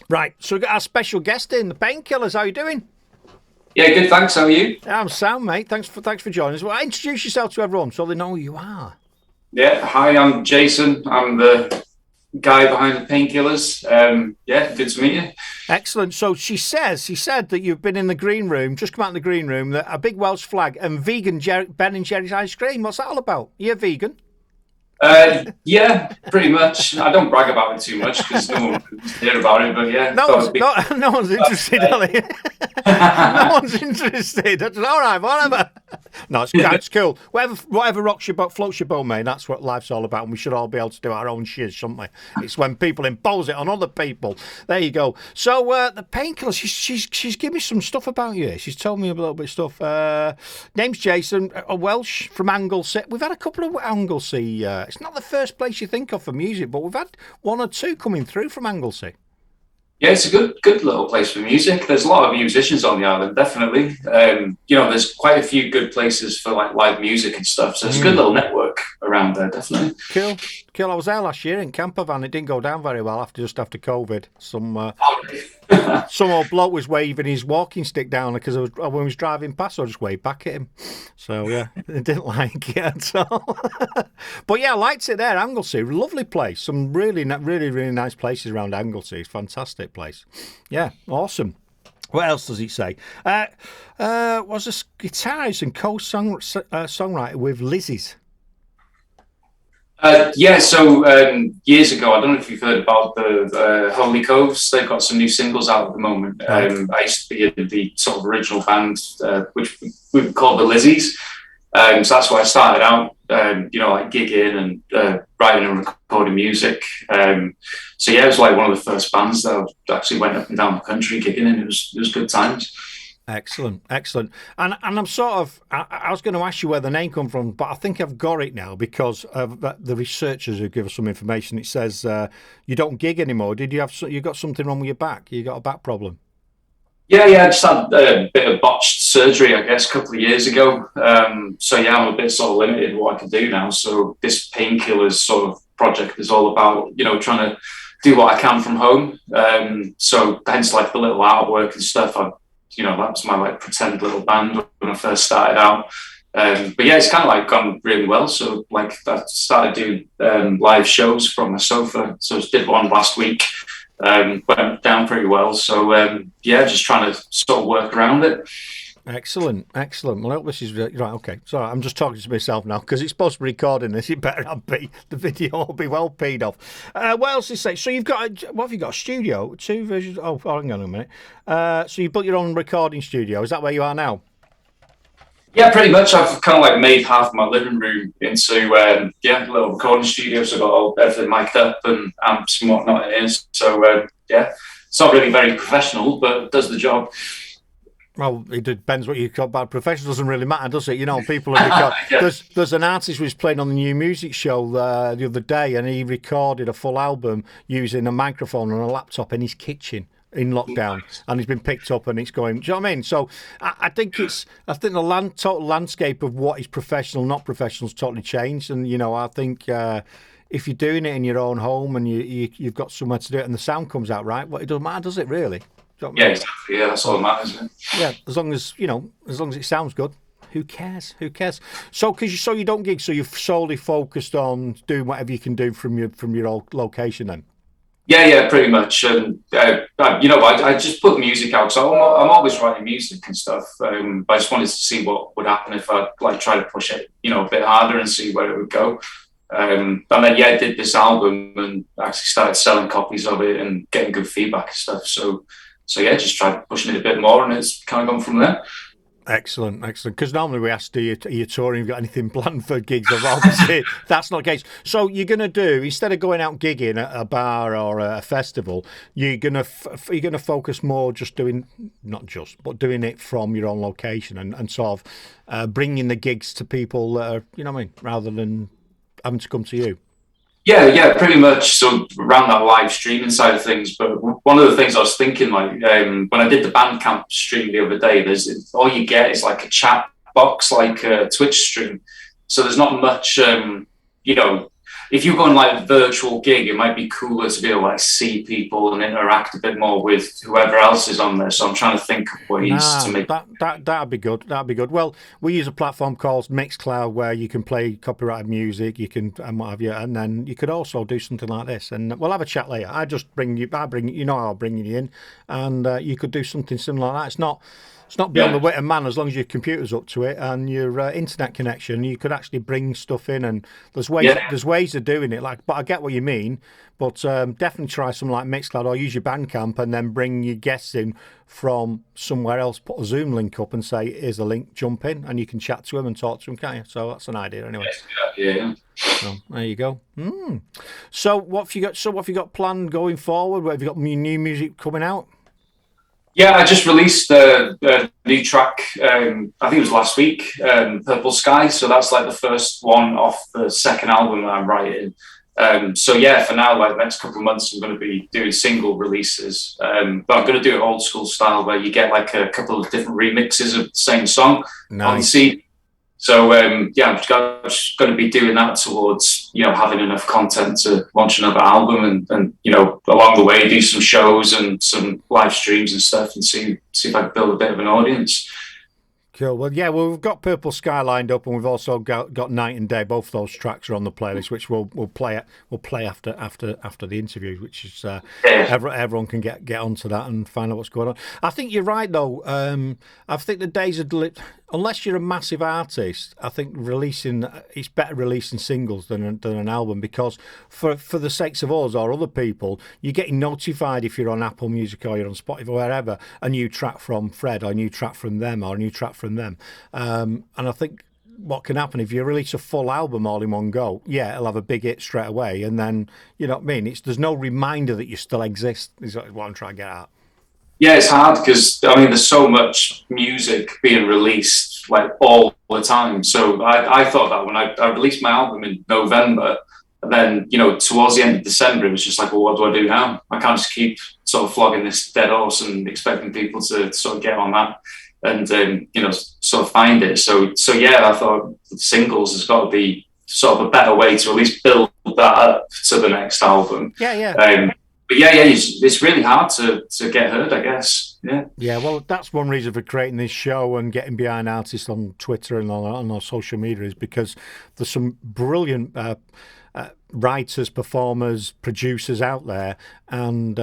Right, so we've got our special guest in, the Painkillers. How are you doing? Yeah, good. Thanks. How are you? I'm sound, mate. Thanks for joining us. Well, introduce yourself to everyone so they know who you are. Yeah. Hi, I'm Jason. I'm the guy behind the Painkillers. Yeah, good to meet you. Excellent. So she said that you've been in the green room, just come out in the green room, that a big Welsh flag and vegan Ben and Jerry's ice cream. What's that all about? You're vegan? Yeah, pretty much. I don't brag about it too much because no one wants to hear about it. But yeah, No one's interested, are they? No one's interested. That's all right, whatever. No, it's cool. Whatever rocks your boat, floats your boat, mate. That's what life's all about, and we should all be able to do our own shiz, shouldn't we? It's when people impose it on other people. There you go. So the Painkillers, she's given me some stuff about you. She's told me a little bit of stuff. Name's Jason, a Welsh from Anglesey. We've had a couple of Anglesey. It's not the first place you think of for music, but we've had one or two coming through from Anglesey. Yeah, it's a good little place for music. There's a lot of musicians on the island, definitely. There's quite a few good places for like live music and stuff. So it's a good little network around there, definitely. Cool. I was there last year in campervan. It didn't go down very well just after COVID. Some old bloke was waving his walking stick down because when I was driving past, I just waved back at him. So yeah, I didn't like it at all. But yeah, I liked it there. Anglesey, lovely place. Some really nice places around Anglesey. It's a fantastic place. Yeah, awesome. What else does he say? Was a guitarist and co-songwriter with Lizzie's. So years ago, I don't know if you've heard about the Holy Coves. They've got some new singles out at the moment. I used to be in the sort of original band, which we called the Lizzies. So that's why I started out, like gigging and writing and recording music. So yeah, it was like one of the first bands that actually went up and down the country gigging, and it was good times. Excellent. And I'm sort of, I was going to ask you where the name come from, but I think I've got it now because of the researchers who give us some information. It says you don't gig anymore. You got something wrong with your back? You got a back problem? Yeah, I just had a bit of botched surgery, I guess, a couple of years ago. So yeah, I'm a bit sort of limited in what I can do now. So this Painkillers sort of project is all about, trying to do what I can from home. So hence like the little artwork and stuff. That was my like pretend little band when I first started out. But yeah, it's kind of like gone really well. So like I started doing live shows from my sofa. So I just did one last week. Went down pretty well. So just trying to sort of work around it. Excellent. Well, I hope this is right. Okay, sorry, I'm just talking to myself now because it's supposed to be recording this. It better not be. The video will be well paid off. What else is say? So you've got what have you got? A studio, 2 versions. Oh, hang on a minute. So you built your own recording studio. Is that where you are now? Yeah, pretty much. I've kind of like made half my living room into a little recording studio. So I've got everything mic'd up and amps and whatnot in it. So it's not really very professional, but it does the job. Well, it depends what you call bad. Professional doesn't really matter, does it? People have there's an artist who was playing on the new music show the other day, and he recorded a full album using a microphone on a laptop in his kitchen in lockdown, and he's been picked up, and it's going. Do you know what I mean? So I think the total landscape of what is professional, not professional, has totally changed, and I think. If you're doing it in your own home and you've got somewhere to do it, and the sound comes out right, well, it doesn't matter, does it? Really? Yeah, exactly. Yeah, that's all that matters. Isn't it? Yeah, as long as it sounds good, who cares? So, so you don't gig, so you're solely focused on doing whatever you can do from your old location, then. Yeah, pretty much. And I just put music out. So I'm always writing music and stuff. But I just wanted to see what would happen if I like try to push it, a bit harder and see where it would go. And then I did this album and actually started selling copies of it and getting good feedback and stuff. So yeah, just tried pushing it a bit more, and it's kind of gone from there. Excellent. Because normally we ask, are you touring? Have you got anything planned for gigs? Obviously, that's not the case. So you're going to do, instead of going out gigging at a bar or a festival, you're going to focus more doing it from your own location and sort of bringing the gigs to people that are, rather than having to come to you. Yeah, pretty much. So around that live streaming side of things, but one of the things I was thinking, like when I did the Bandcamp stream the other day, all you get is like a chat box, like a Twitch stream. So there's not much, if you're going like a virtual gig, it might be cooler to be able to like see people and interact a bit more with whoever else is on there. So I'm trying to think of ways to make that'd be good. That'd be good. Well, we use a platform called Mixcloud where you can play copyrighted music, you can and what have you, and then you could also do something like this. And we'll have a chat later. I'll bring you I'll bring you in, and you could do something similar like that. It's not beyond the wit of man as long as your computer's up to it and your internet connection. You could actually bring stuff in, and there's ways of doing it. Like, but I get what you mean. But definitely try something like Mixcloud or use your Bandcamp and then bring your guests in from somewhere else. Put a Zoom link up and say, "Here's a link. Jump in," and you can chat to them and talk to them, can't you? So that's an idea, anyway. Yeah. So there you go. So what have you got planned going forward? Have you got new music coming out? Yeah, I just released a new track, I think it was last week, Purple Sky. So that's like the first one off the second album that I'm writing. So yeah, for now, like the next couple of months, I'm going to be doing single releases. But I'm going to do it old school style where you get like a couple of different remixes of the same song on the CD. So yeah, I'm just going to be doing that towards, having enough content to launch another album and along the way do some shows and some live streams and stuff and see if I can build a bit of an audience. Cool. Well, yeah, we've got Purple Sky lined up, and we've also got Night and Day. Both those tracks are on the playlist, which we'll play after the interview, which is everyone can get onto that and find out what's going on. I think you're right though. I think the days are unless you're a massive artist. I think it's better releasing singles than an album, because for the sakes of us or other people, you're getting notified if you're on Apple Music or you're on Spotify or wherever, a new track from Fred or a new track from them or a new track from them. And I think what can happen if you release a full album all in one go, it'll have a big hit straight away, and then you know what I mean. There's no reminder that you still exist. Is what I'm trying to get at. Yeah, it's hard because there's so much music being released like all the time. So I thought that when I released my album in November, and then towards the end of December, it was just like, well, what do I do now? I can't just keep sort of flogging this dead horse and expecting people to sort of get on that and sort of find it. So yeah, I thought singles has got to be sort of a better way to at least build that up to the next album. Yeah. But it's really hard to get heard, I guess. Yeah. Well, that's one reason for creating this show and getting behind artists on Twitter and on our social media, is because there's some brilliant writers, performers, producers out there, and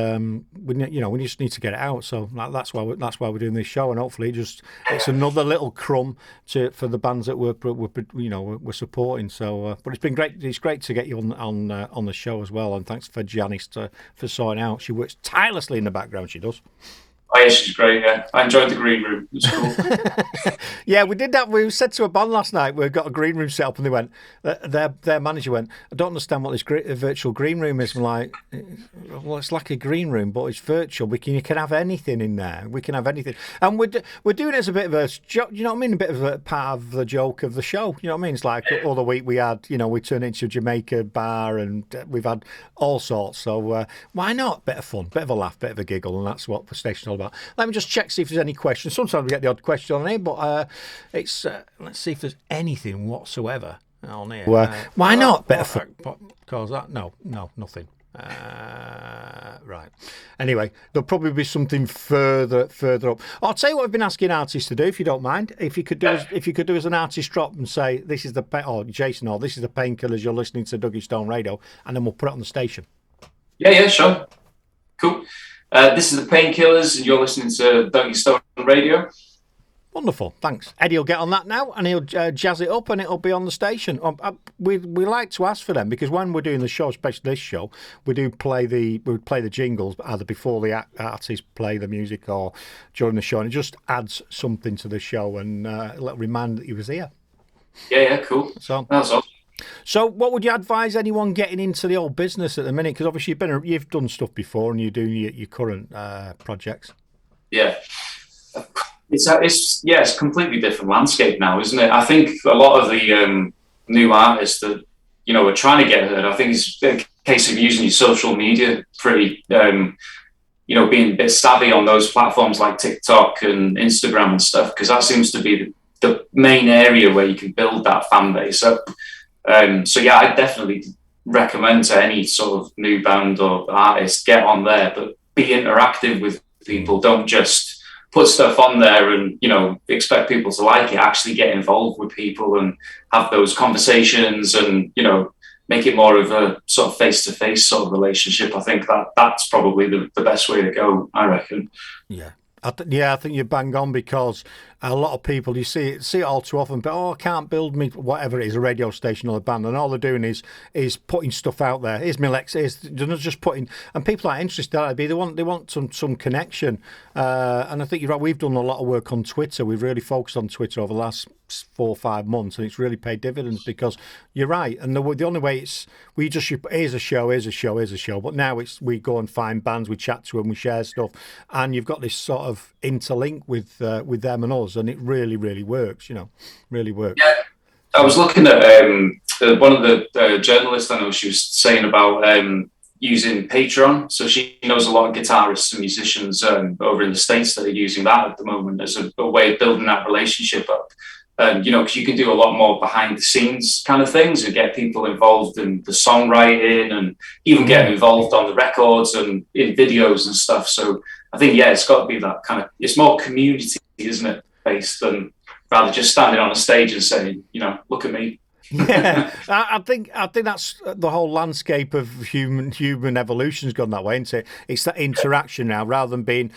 we just need to get it out. So that's why we're doing this show, and hopefully it's another little crumb for the bands that we're supporting. So, but it's been great. It's great to get you on the show as well, and thanks for Janice for sorting out. She works tirelessly in the background. She does. Oh, yeah, she's great, yeah. I enjoyed the green room. It was cool. Yeah, we did that. We said to a band last night, we've got a green room set up, and they went, their manager went, I don't understand what this virtual green room is. I'm like, well, it's like a green room, but it's virtual. You can have anything in there. We can have anything. And we're doing it as a bit of a, you know what I mean? A bit of a part of the joke of the show. You know what I mean? It's like all the week we had, we turned it into a Jamaica bar, and we've had all sorts. So why not? Bit of fun, bit of a laugh, bit of a giggle, and that's what the station's all about. Let me just check, see if there's any questions. Sometimes we get the odd question on here, but let's see if there's anything whatsoever on here. Why not? Better fun. Cause that? No, nothing. Right. Anyway, there'll probably be something further up. I'll tell you what I've been asking artists to do, if you don't mind. If you could do as an artist drop and say, this is Jason, or this is the Painkillers, you're listening to Duggystoneradio, and then we'll put it on the station. Yeah, sure. Cool. This is the Painkillers, and you're listening to Duggystoneradio. Wonderful, thanks. Eddie will get on that now, and he'll jazz it up, and it'll be on the station. We like to ask for them, because when we're doing the show, especially this show, we play the jingles either before the artists play the music or during the show, and it just adds something to the show and a little reminder that he was here. Yeah, cool. So that's awesome. So, what would you advise anyone getting into the old business at the minute? Because obviously you've done stuff before, and you're doing your current projects. Yeah, it's a completely different landscape now, isn't it? I think a lot of the new artists that are trying to get heard, I think it's a case of using your social media pretty, being a bit savvy on those platforms like TikTok and Instagram and stuff, because that seems to be the main area where you can build that fan base up. So yeah, I definitely recommend to any sort of new band or artist, get on there, but be interactive with people. Don't just put stuff on there and, you know, expect people to like it. Actually get involved with people and have those conversations and, you know, make it more of a sort of face-to-face sort of relationship. I think that's probably the best way to go, I reckon. Yeah. I think you're bang on, because a lot of people, you see it all too often, but I can't build me whatever it is, a radio station or a band, and all they're doing is putting stuff out there. Here's my Lex, they're not just putting, and people are interested. They want some connection, and I think you're right. We've done a lot of work on Twitter. We've really focused on Twitter over the last 4 or 5 months, and it's really paid dividends, because you're right. And the only way here's a show, but now we go and find bands, we chat to them, we share stuff, and you've got this sort of interlink with them and us, and it really, really works. You know, really works. Yeah, I was looking at one of the journalists. I know she was saying about using Patreon. So she knows a lot of guitarists and musicians over in the States that are using that at the moment as a way of building that relationship up. You know, because you can do a lot more behind the scenes kind of things and get people involved in the songwriting and even get involved on the records and in videos and stuff. So I think, yeah, it's got to be that kind of, it's more community, isn't it, based than rather just standing on a stage and saying, you know, look at me. Yeah, I think that's the whole landscape of human evolution's gone that way, isn't it? It's that interaction now, rather than being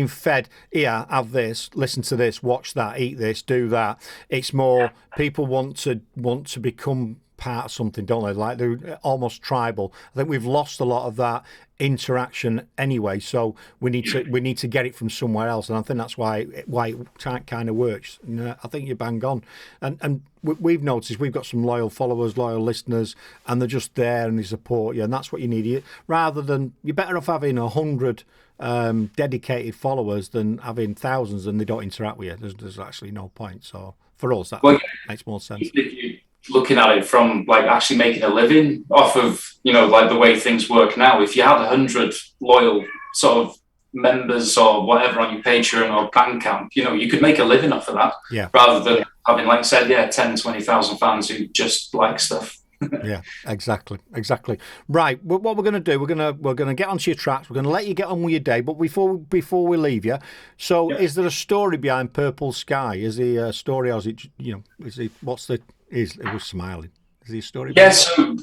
fed, here, have this, listen to this, watch that, eat this, do that. It's more people want to become part of something, don't they? Like they're almost tribal. I think we've lost a lot of that interaction anyway, so we need to get it from somewhere else, and I think that's why it kind of works. You know, I think you're bang on, and we've noticed we've got some loyal followers, loyal listeners, and they're just there and they support you, and that's what you need. Rather than, you're better off having 100 dedicated followers than having thousands and they don't interact with you. There's actually no point. So for us, that makes more sense. Looking at it from like actually making a living off of, you know, like the way things work now, if you had 100 loyal sort of members or whatever on your Patreon or Bandcamp, you know, you could make a living off of that, rather than having, like I said, 10, 20,000 fans who just like stuff. Yeah, exactly. Right, what we're going to do, we're going to get onto your tracks. We're going to let you get on with your day, but before we leave you, so is there a story behind Purple Sky? Is there a story, or is it, you know, it was smiling? Is there a story? Yeah, so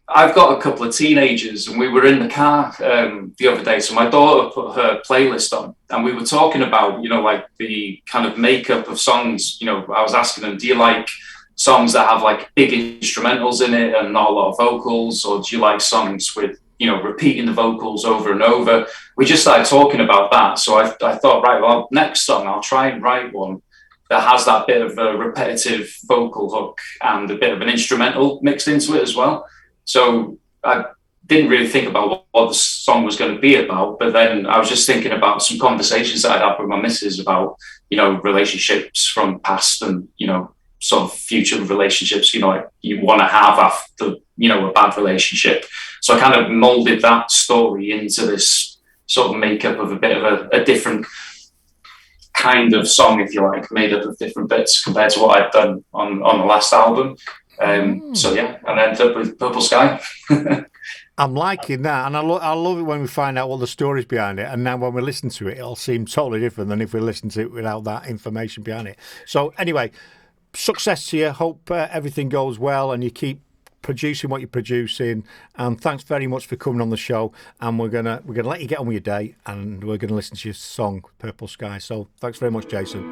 I've got a couple of teenagers, and we were in the car the other day. So my daughter put her playlist on, and we were talking about, you know, like the kind of makeup of songs. You know, I was asking them, do you like songs that have like big instrumentals in it and not a lot of vocals, or do you like songs with, you know, repeating the vocals over and over? We just started talking about that. So I thought, right, well, next song I'll try and write one that has that bit of a repetitive vocal hook and a bit of an instrumental mixed into it as well. So I didn't really think about what the song was going to be about, but then I was just thinking about some conversations that I'd had with my missus about, you know, relationships from past and, you know, sort of future relationships, you know, like you want to have after, you know, a bad relationship. So I kind of molded that story into this sort of makeup of a bit of a different kind of song, if you like, made up of different bits compared to what I'd done on the last album. So yeah, and ended up with Purple Sky. I'm liking that, and I love it when we find out what the story's behind it, and now when we listen to it, it'll seem totally different than if we listen to it without that information behind it. So anyway, success to you. Hope everything goes well and you keep producing what you're producing, and thanks very much for coming on the show, and we're gonna let you get on with your day, and we're gonna listen to your song Purple Sky. So thanks very much, Jason.